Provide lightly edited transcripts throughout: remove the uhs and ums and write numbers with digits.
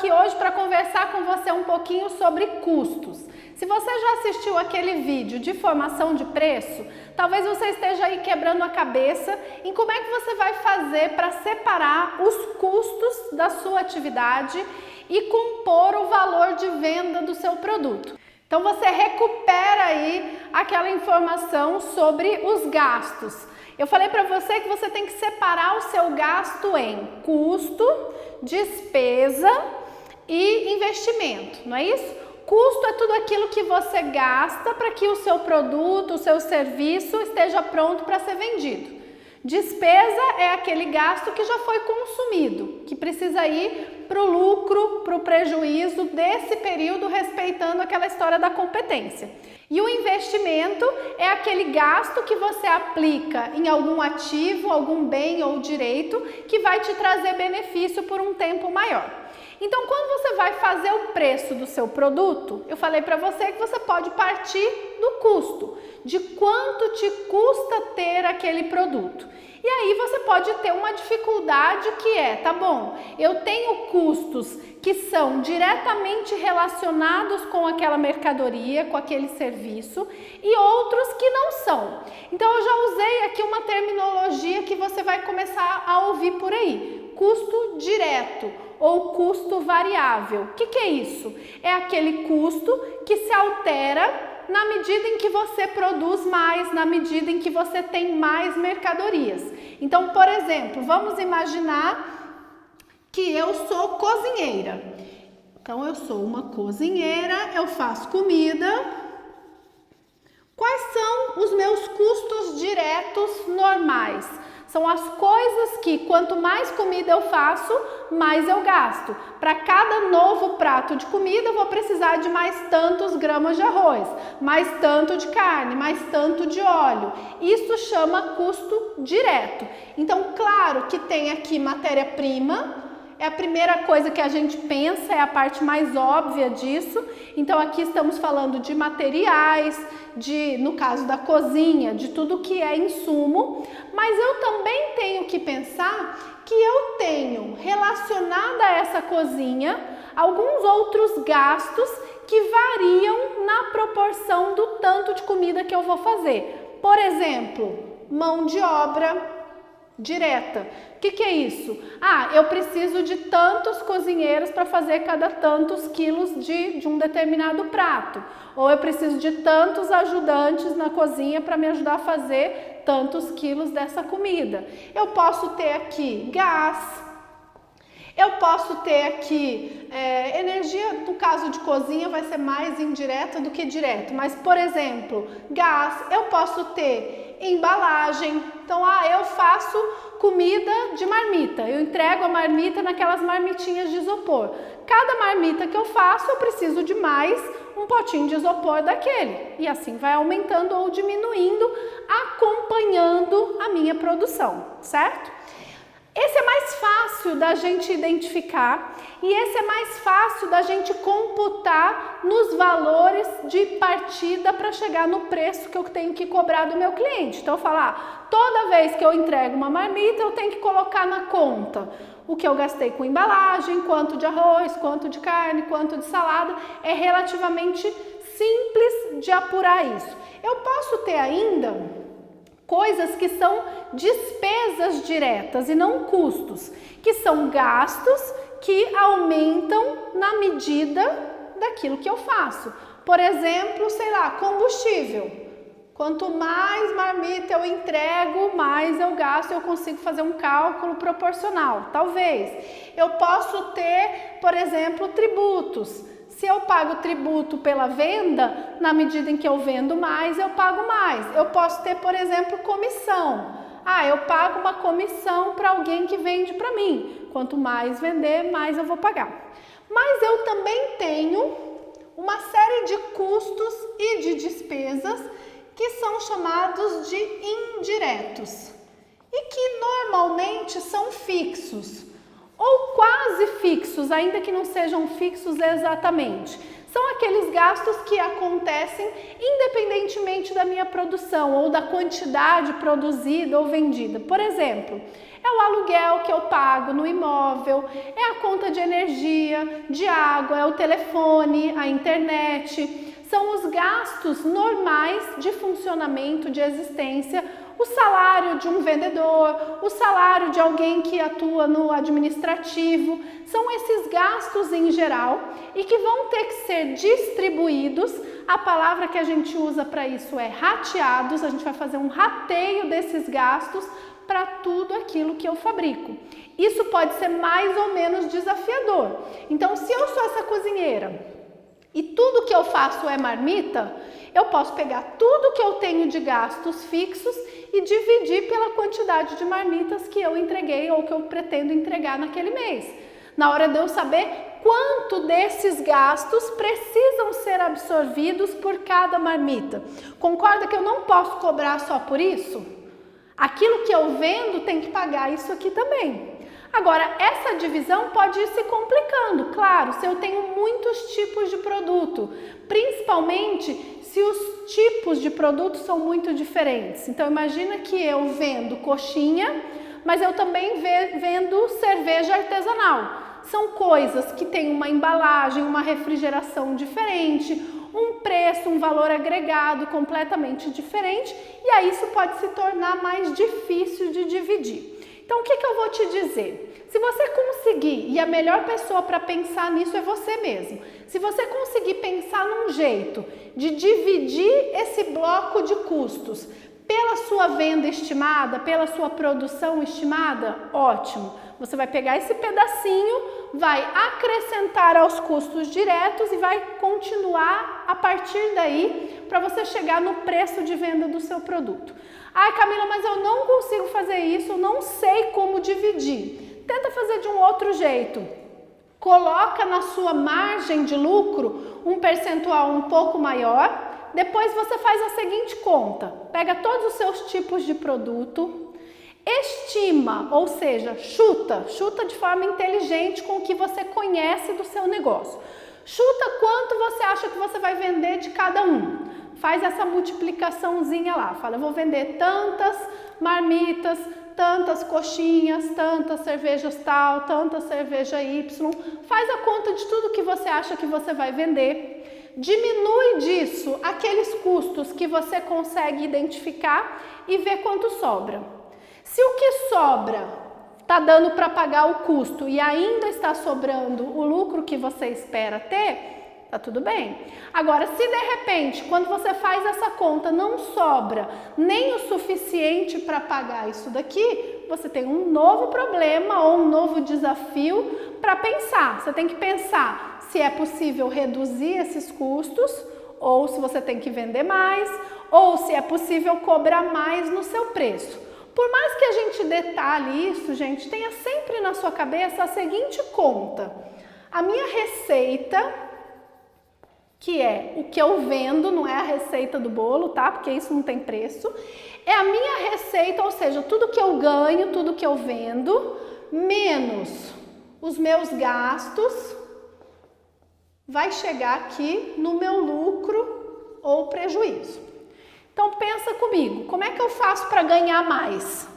aqui hoje para conversar com você um pouquinho sobre custos. Se você já assistiu aquele vídeo de formação de preço, talvez você esteja aí quebrando a cabeça em como é que você vai fazer para separar os custos da sua atividade e compor o valor de venda do seu produto. Então você recupera aí aquela informação sobre os gastos. Eu falei para você que você tem que separar o seu gasto em custo, despesa e investimento, não é isso? Custo é tudo aquilo que você gasta para que o seu produto, o seu serviço esteja pronto para ser vendido. Despesa é aquele gasto que já foi consumido, que precisa ir para o lucro, para o prejuízo desse período, respeitando aquela história da competência. E o investimento é aquele gasto que você aplica em algum ativo, algum bem ou direito que vai te trazer benefício por um tempo maior. Então, quando você vai fazer o preço do seu produto, eu falei para você que você pode partir do custo, de quanto te custa ter aquele produto. E aí você pode ter uma dificuldade que é, tá bom, eu tenho custos que são diretamente relacionados com aquela mercadoria, com aquele serviço, e outros que não são. Então eu já usei aqui uma terminologia que você vai começar a ouvir por aí, custo direto ou custo variável. O que é isso? É aquele custo que se altera na medida em que você produz mais, na medida em que você tem mais mercadorias. Então, por exemplo, vamos imaginar que eu sou cozinheira. Então, eu sou uma cozinheira, eu faço comida. Quais são os meus custos diretos normais? São as coisas que, quanto mais comida eu faço, mais eu gasto. Para cada novo prato de comida, eu vou precisar de mais tantos gramas de arroz, mais tanto de carne, mais tanto de óleo. Isso chama custo direto. Então, claro que tem aqui matéria-prima. É a primeira coisa que a gente pensa, é a parte mais óbvia disso. Então aqui estamos falando de materiais, no caso da cozinha, de tudo que é insumo. Mas eu também tenho que pensar que eu tenho relacionada a essa cozinha alguns outros gastos que variam na proporção do tanto de comida que eu vou fazer. Por exemplo, mão de obra direta. O que é isso? Eu preciso de tantos cozinheiros para fazer cada tantos quilos de um determinado prato. Ou eu preciso de tantos ajudantes na cozinha para me ajudar a fazer tantos quilos dessa comida. Eu posso ter aqui gás. Eu posso ter aqui energia, no caso de cozinha vai ser mais indireta do que direto, mas por exemplo, gás, eu posso ter embalagem, então eu faço comida de marmita, eu entrego a marmita naquelas marmitinhas de isopor. Cada marmita que eu faço eu preciso de mais um potinho de isopor daquele e assim vai aumentando ou diminuindo, acompanhando a minha produção, certo? Esse é mais fácil da gente identificar e esse é mais fácil da gente computar nos valores de partida para chegar no preço que eu tenho que cobrar do meu cliente. Então, eu falo, toda vez que eu entrego uma marmita, eu tenho que colocar na conta o que eu gastei com embalagem, quanto de arroz, quanto de carne, quanto de salada. É relativamente simples de apurar isso. Eu posso ter ainda coisas que são despesas diretas e não custos, que são gastos que aumentam na medida daquilo que eu faço. Por exemplo, combustível. Quanto mais marmita eu entrego, mais eu gasto, eu consigo fazer um cálculo proporcional, talvez. Eu posso ter, por exemplo, tributos. Se eu pago tributo pela venda, na medida em que eu vendo mais, eu pago mais. Eu posso ter, por exemplo, comissão. Eu pago uma comissão para alguém que vende para mim. Quanto mais vender, mais eu vou pagar. Mas eu também tenho uma série de custos e de despesas que são chamados de indiretos e que normalmente são fixos. Ou quase fixos, ainda que não sejam fixos exatamente. São aqueles gastos que acontecem independentemente da minha produção ou da quantidade produzida ou vendida. Por exemplo, É o aluguel que eu pago no imóvel, é a conta de energia, de água, é o telefone, a internet. São os gastos normais de funcionamento, de existência, o salário de um vendedor, o salário de alguém que atua no administrativo. São esses gastos em geral e que vão ter que ser distribuídos. A palavra que a gente usa para isso é rateados. A gente vai fazer um rateio desses gastos para tudo aquilo que eu fabrico. Isso pode ser mais ou menos desafiador. Então, se eu sou essa cozinheira e tudo que eu faço é marmita, eu posso pegar tudo que eu tenho de gastos fixos e dividir pela quantidade de marmitas que eu entreguei ou que eu pretendo entregar naquele mês. Na hora de eu saber quanto desses gastos precisam ser absorvidos por cada marmita. Concorda que eu não posso cobrar só por isso? Aquilo que eu vendo tem que pagar isso aqui também. Agora, essa divisão pode ir se complicando, claro, se eu tenho muitos tipos de produto, principalmente se os tipos de produtos são muito diferentes. Então, imagina que eu vendo coxinha, mas eu também vendo cerveja artesanal. São coisas que têm uma embalagem, uma refrigeração diferente, um preço, um valor agregado completamente diferente, e aí isso pode se tornar mais difícil de dividir. Então, o que eu vou te dizer? Se você conseguir, e a melhor pessoa para pensar nisso é você mesmo, se você conseguir pensar num jeito de dividir esse bloco de custos pela sua venda estimada, pela sua produção estimada, ótimo. Você vai pegar esse pedacinho, vai acrescentar aos custos diretos e vai continuar a partir daí para você chegar no preço de venda do seu produto. Ai, Camila, mas eu não consigo fazer isso, eu não sei como dividir. Tenta fazer de um outro jeito. Coloca na sua margem de lucro um percentual um pouco maior. Depois você faz a seguinte conta. Pega todos os seus tipos de produto, estima, ou seja, chuta de forma inteligente com o que você conhece do seu negócio. Chuta quanto você acha que você vai vender de cada um. Faz essa multiplicaçãozinha lá, fala, eu vou vender tantas marmitas, tantas coxinhas, tantas cervejas tal, tanta cerveja Y. Faz a conta de tudo que você acha que você vai vender. Diminui disso aqueles custos que você consegue identificar e ver quanto sobra. Se o que sobra está dando para pagar o custo e ainda está sobrando o lucro que você espera ter, tá tudo bem. Agora, se de repente, quando você faz essa conta, não sobra nem o suficiente para pagar isso daqui, você tem um novo problema ou um novo desafio para pensar. Você tem que pensar se é possível reduzir esses custos, ou se você tem que vender mais, ou se é possível cobrar mais no seu preço. Por mais que a gente detalhe isso, gente, tenha sempre na sua cabeça a seguinte conta. A minha receita, que é o que eu vendo, não é a receita do bolo, tá? Porque isso não tem preço. É a minha receita, ou seja, tudo que eu ganho, tudo que eu vendo, menos os meus gastos, vai chegar aqui no meu lucro ou prejuízo. Então pensa comigo, como é que eu faço para ganhar mais?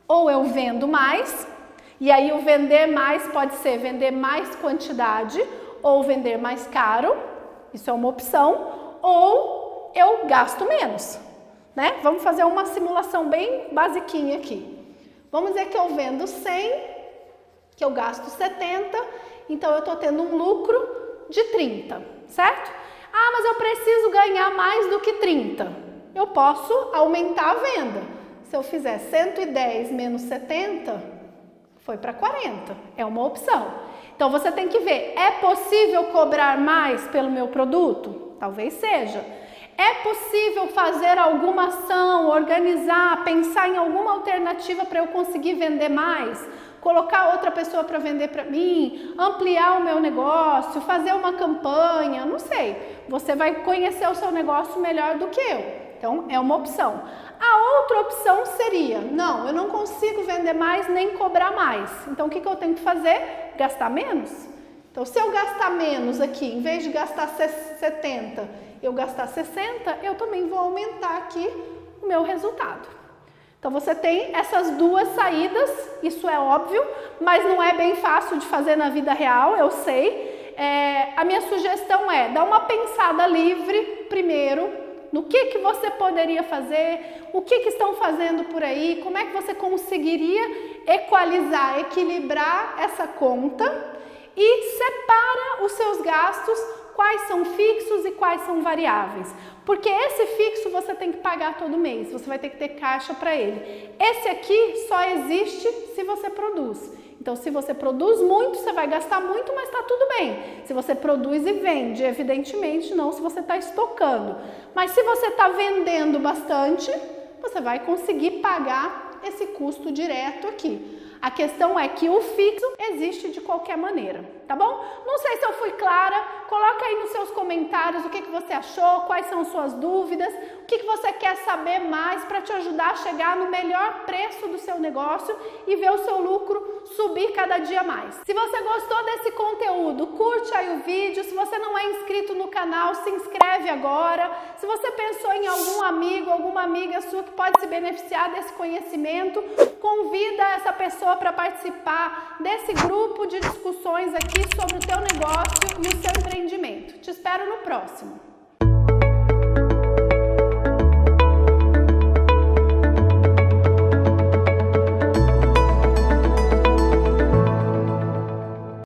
Ou eu vendo mais, e aí o vender mais pode ser vender mais quantidade ou vender mais caro, isso é uma opção, ou eu gasto menos, né? Vamos fazer uma simulação bem basiquinha aqui. Vamos dizer que eu vendo 100, que eu gasto 70, então eu estou tendo um lucro de 30, certo? Ah, mas eu preciso ganhar mais do que 30. Eu posso aumentar a venda. Se eu fizer 110 menos 70, foi para 40. É uma opção. Então você tem que ver, é possível cobrar mais pelo meu produto? Talvez seja. É possível fazer alguma ação, organizar, pensar em alguma alternativa para eu conseguir vender mais? Colocar outra pessoa para vender para mim, ampliar o meu negócio, fazer uma campanha, não sei. Você vai conhecer o seu negócio melhor do que eu. Então, é uma opção. A outra opção seria, não, eu não consigo vender mais nem cobrar mais. Então, o que eu tenho que fazer? Gastar menos. Então, se eu gastar menos aqui, em vez de gastar 70, eu gastar 60, eu também vou aumentar aqui o meu resultado. Então você tem essas duas saídas, isso é óbvio, mas não é bem fácil de fazer na vida real, eu sei. A minha sugestão é dar uma pensada livre primeiro no que você poderia fazer, o que estão fazendo por aí, como é que você conseguiria equalizar, equilibrar essa conta e separa os seus gastos, quais são fixos e quais são variáveis. Porque esse fixo você tem que pagar todo mês, você vai ter que ter caixa para ele. Esse aqui só existe se você produz. Então, se você produz muito, você vai gastar muito, mas está tudo bem. Se você produz e vende, evidentemente não se você está estocando. Mas se você está vendendo bastante, você vai conseguir pagar esse custo direto aqui. A questão é que o fixo existe de qualquer maneira, tá bom? Não sei se eu fui clara, coloca aí nos seus comentários o que você achou, quais são suas dúvidas, o que você quer saber mais para te ajudar a chegar no melhor preço do seu negócio e ver o seu lucro subir cada dia mais. Se você gostou desse conteúdo, curte aí o vídeo, se você não é inscrito no canal, se inscreve agora. Se você pensou em algum amigo, alguma amiga sua que pode se beneficiar desse conhecimento, convida essa pessoa para participar desse grupo de discussões aqui sobre o teu negócio e o seu empreendimento. Te espero no próximo.